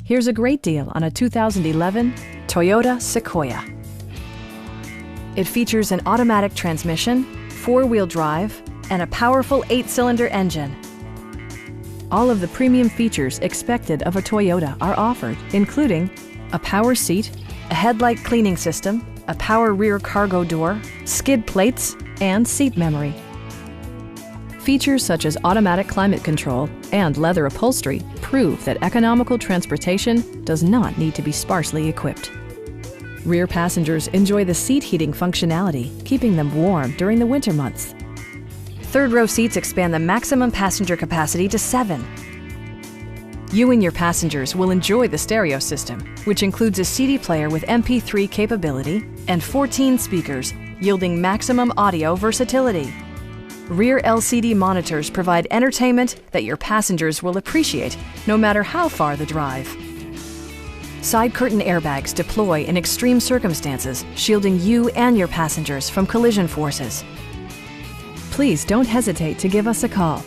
Here's a great deal on a 2011 Toyota Sequoia. It features an automatic transmission, four-wheel drive, and a powerful 8-cylinder engine. All of the premium features expected of a Toyota are offered, including a power seat, a headlight cleaning system, a power rear cargo door, skid plates, and seat memory. Features such as automatic climate control and leather upholstery prove that economical transportation does not need to be sparsely equipped. Rear passengers enjoy the seat heating functionality, keeping them warm during the winter months. Third-row seats expand the maximum passenger capacity to 7. You and your passengers will enjoy the stereo system, which includes a CD player with MP3 capability and 14 speakers, yielding maximum audio versatility. Rear LCD monitors provide entertainment that your passengers will appreciate, no matter how far the drive. Side curtain airbags deploy in extreme circumstances, shielding you and your passengers from collision forces. Please don't hesitate to give us a call.